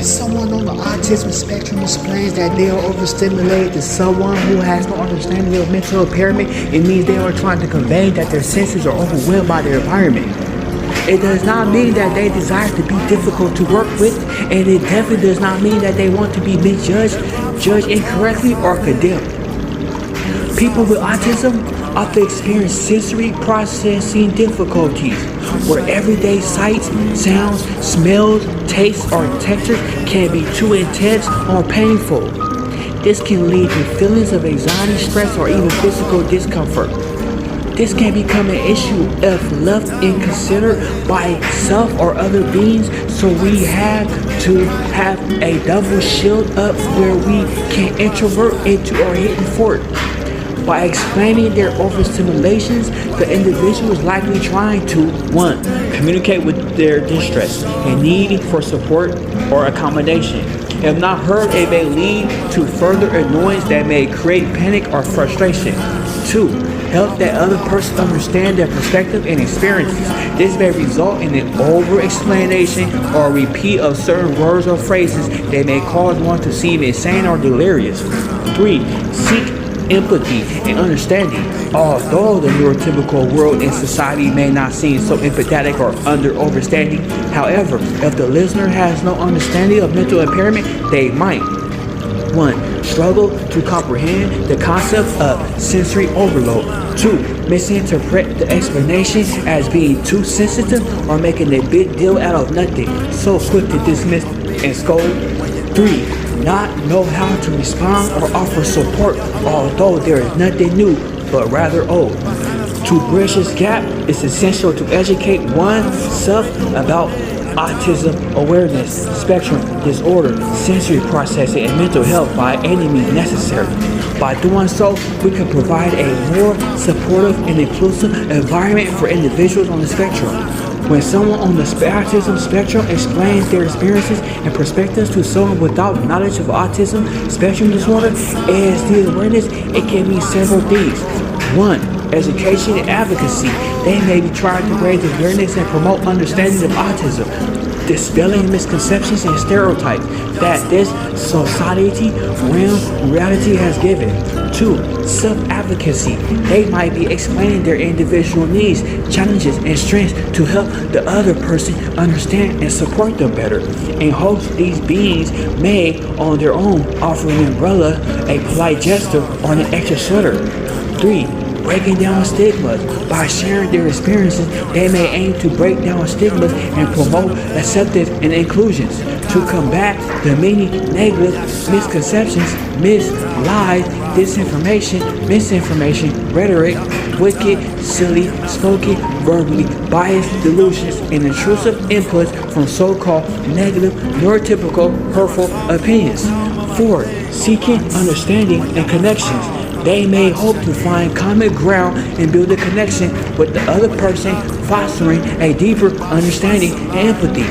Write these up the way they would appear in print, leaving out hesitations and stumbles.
When someone on the autism spectrum explains that they are overstimulated to someone who has no understanding of mental impairment, it means they are trying to convey that their senses are overwhelmed by their environment. It does not mean that they desire to be difficult to work with, and it definitely does not mean that they want to be misjudged, judged incorrectly, or condemned. People with autism often experience sensory processing difficulties, where everyday sights, sounds, smells, tastes, or textures can be too intense or painful. This can lead to feelings of anxiety, stress, or even physical discomfort. This can become an issue if left unconsidered by itself or other beings, so we have to have a double shield up where we can introvert into our hidden fort. By explaining their overstimulations, the individual is likely trying to 1. Communicate with their distress and need for support or accommodation. If not heard, it may lead to further annoyance that may create panic or frustration. 2. Help that other person understand their perspective and experiences. This may result in an over-explanation or repeat of certain words or phrases that may cause one to seem insane or delirious. 3. Seek empathy and understanding. Although the neurotypical world and society may not seem so empathetic or understanding, however, if the listener has no understanding of mental impairment, they might 1. Struggle to comprehend the concept of sensory overload. 2. Misinterpret the explanation as being too sensitive or making a big deal out of nothing, so quick to dismiss and scold. 3. Not know how to respond or offer support, although there is nothing new, but rather old. To bridge this gap, it's essential to educate oneself about autism awareness, spectrum disorder, sensory processing, and mental health by any means necessary. By doing so, we can provide a more supportive and inclusive environment for individuals on the spectrum. When someone on the autism spectrum explains their experiences and perspectives to someone without knowledge of autism spectrum disorder as the awareness, it can mean several things. 1. Education and advocacy. They may be trying to raise awareness and promote understanding of autism, dispelling misconceptions and stereotypes that this society reality has given. 2. Self-advocacy. They might be explaining their individual needs, challenges, and strengths to help the other person understand and support them better. In hopes these beings may, on their own, offer an umbrella, a polite gesture, or an extra sweater. 3. Breaking down stigmas. By sharing their experiences, they may aim to break down stigmas and promote acceptance and inclusions. To combat the many negative misconceptions, lies, disinformation, misinformation, rhetoric, wicked, silly, spoken, verbally biased delusions, and intrusive inputs from so-called negative, neurotypical, hurtful opinions. 4. Seeking understanding and connections. They may hope to find common ground and build a connection with the other person, fostering a deeper understanding and empathy.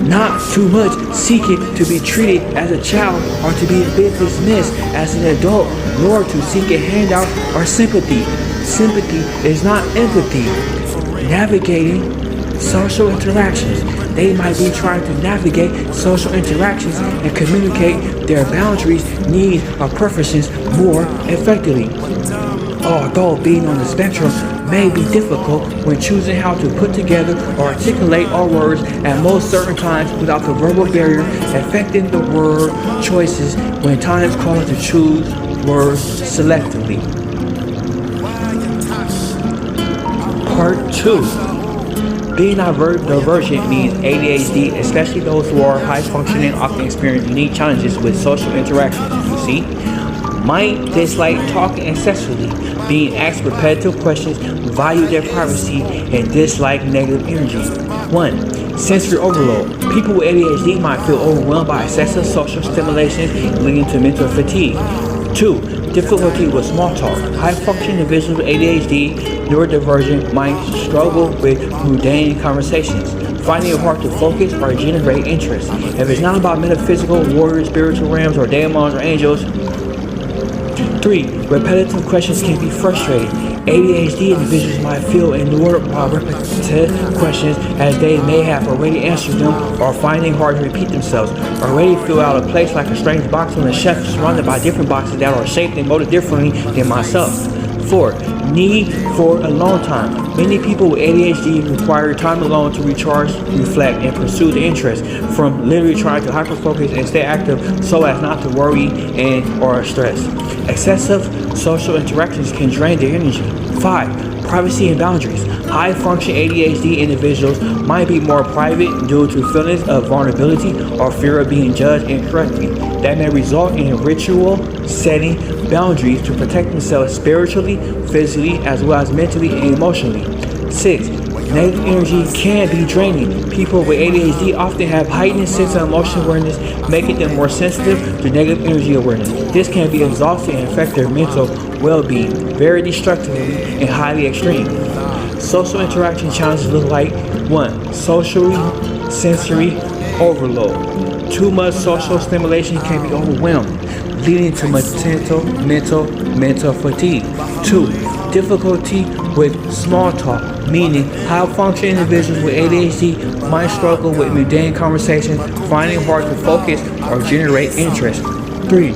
Not too much seeking to be treated as a child or to be dismissed as an adult, nor to seek a handout or sympathy. Sympathy is not empathy. Navigating social interactions. They might be trying to navigate social interactions and communicate their boundaries, needs, or preferences more effectively. Although being on the spectrum may be difficult when choosing how to put together or articulate our words at most certain times without the verbal barrier affecting the word choices when times call to choose words selectively. Part 2. Being divergent means ADHD, especially those who are high functioning, often experience unique challenges with social interactions, you see. Might dislike talking excessively, being asked repetitive questions, value their privacy, and dislike negative energy. 1. Sensory overload. People with ADHD might feel overwhelmed by excessive social stimulation, leading to mental fatigue. 2. Difficulty with small talk. High-functioning individuals with ADHD, neurodivergent might struggle with mundane conversations, finding it hard to focus or generate interest. If it's not about metaphysical, warrior, spiritual realms, or demons or angels. 3. Repetitive questions can be frustrating. ADHD individuals might feel ignored by repetitive questions as they may have already answered them or finding hard to repeat themselves, already feel out of place like a strange box on a shelf surrounded by different boxes that are shaped and molded differently than myself. 4. Need for alone time. Many people with ADHD require time alone to recharge, reflect, and pursue the interest, from literally trying to hyper-focus and stay active so as not to worry and or stress. Excessive social interactions can drain their energy. 5. Privacy and boundaries. High-function ADHD individuals might be more private due to feelings of vulnerability or fear of being judged incorrectly. That may result in ritual setting boundaries to protect themselves spiritually, physically, as well as mentally and emotionally. 6. Negative energy can be draining. People with ADHD often have heightened sense of emotional awareness, making them more sensitive to negative energy awareness. This can be exhausting and affect their mental well-being, very destructively and highly extreme. Social interaction challenges look like 1. Sensory overload. Too much social stimulation can be overwhelming, leading to mental fatigue. 2. Difficulty with small talk, meaning high-functioning individuals with ADHD might struggle with mundane conversations, finding it hard to focus or generate interest. 3.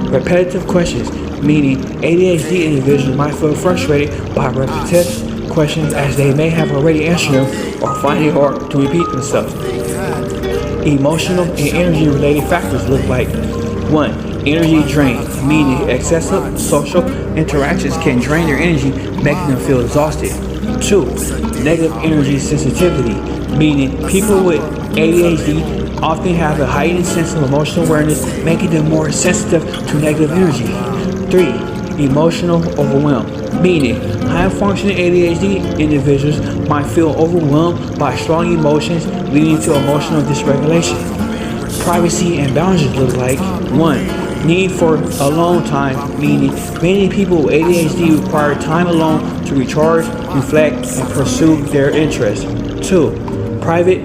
Repetitive questions, meaning ADHD individuals might feel frustrated by repetitive questions as they may have already answered them or find it hard to repeat themselves. Emotional and energy-related factors look like 1. Energy drain, meaning excessive social interactions can drain their energy, making them feel exhausted. 2. Negative energy sensitivity, meaning people with ADHD often have a heightened sense of emotional awareness, making them more sensitive to negative energy. 3. Emotional overwhelm, meaning high-functioning ADHD individuals might feel overwhelmed by strong emotions, leading to emotional dysregulation. Privacy and boundaries look like 1. Need for alone time, meaning many people with ADHD require time alone to recharge, reflect, and pursue their interests. 2. Private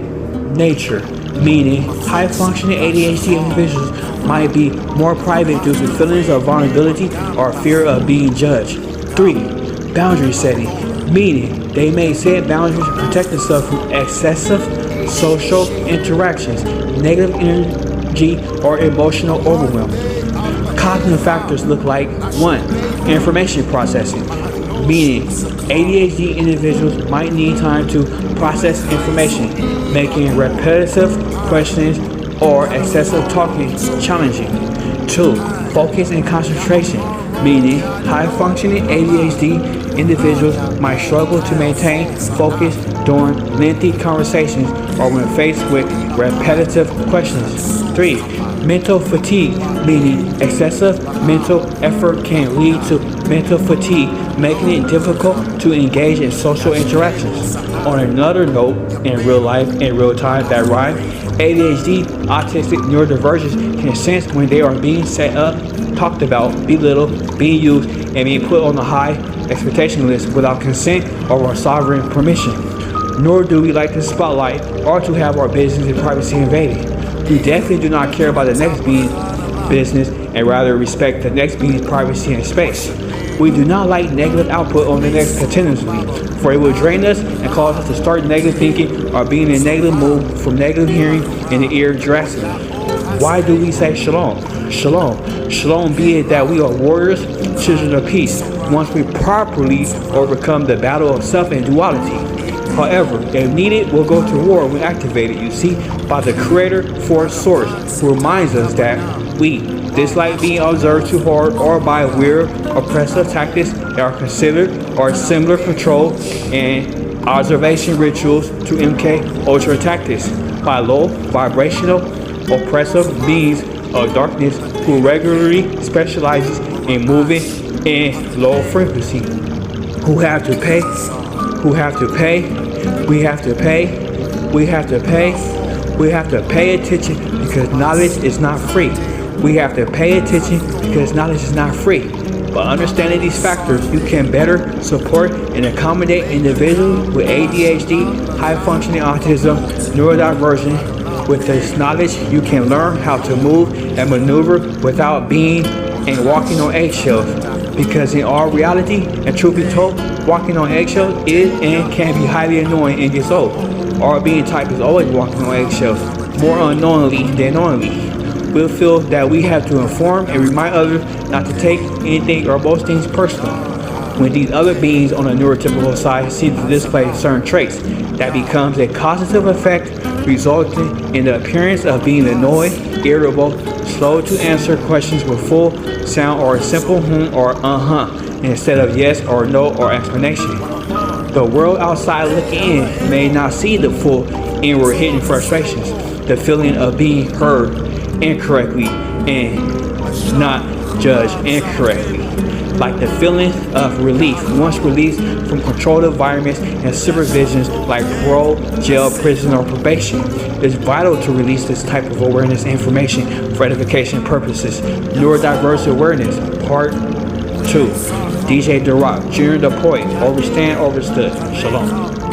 nature, meaning high-functioning ADHD individuals might be more private due to feelings of vulnerability or fear of being judged. 3. Boundary setting, meaning they may set boundaries to protect themselves from excessive social interactions, negative energy, or emotional overwhelm. Cognitive factors look like 1. Information processing, meaning ADHD individuals might need time to process information, making repetitive questions or excessive talking challenging. 2. Focus and concentration, meaning high-functioning ADHD individuals might struggle to maintain focus during lengthy conversations or when faced with repetitive questions. 3. Mental fatigue, meaning excessive mental effort can lead to mental fatigue, making it difficult to engage in social interactions. On another note, in real life, in real time, that rhyme, ADHD, autistic neurodivergence can sense when they are being set up, talked about, belittled, being used, and being put on a high expectation list without consent or sovereign permission. Nor do we like the spotlight or to have our business and privacy invaded. We definitely do not care about the next being's business and rather respect the next being's privacy and space. We do not like negative output on the next continuously, for it will drain us and cause us to start negative thinking or being in a negative mood from negative hearing in the ear drastically. Why do we say shalom? Shalom. Shalom be it that we are warriors, children of peace, once we properly overcome the battle of self and duality. However, if needed, we'll go to war when activated, you see, by the Creator Force Source, who reminds us that we dislike being observed too hard or by weird, oppressive tactics that are considered or similar control and observation rituals to MK Ultra tactics by low vibrational, oppressive beings of darkness who regularly specializes in moving in low frequency, we have to pay attention because knowledge is not free. We have to pay attention because knowledge is not free. By understanding these factors, you can better support and accommodate individuals with ADHD, high-functioning autism, neurodivergent. With this knowledge, you can learn how to move and maneuver without being and walking on eggshells. Because in all reality, and truth be told, walking on eggshells is and can be highly annoying and gets old. Our being type is always walking on eggshells, more unknowingly than knowingly. We'll feel that we have to inform and remind others not to take anything or most things personal. When these other beings on the neurotypical side seem to display certain traits, that becomes a causative effect, resulting in the appearance of being annoyed, irritable, slow to answer questions with full sound or a simple or instead of yes or no or explanation. The world outside looking in may not see the full inward hidden frustrations, the feeling of being heard incorrectly and not judged incorrectly, like the feeling of relief once released from controlled environments and supervisions like parole, jail, prison, or probation. It's vital to release this type of awareness and information for edification purposes. Neuro-Diversity Awareness, Part 2. DJ DaRock, Junior the Poet, Overstand, Overstood. Shalom.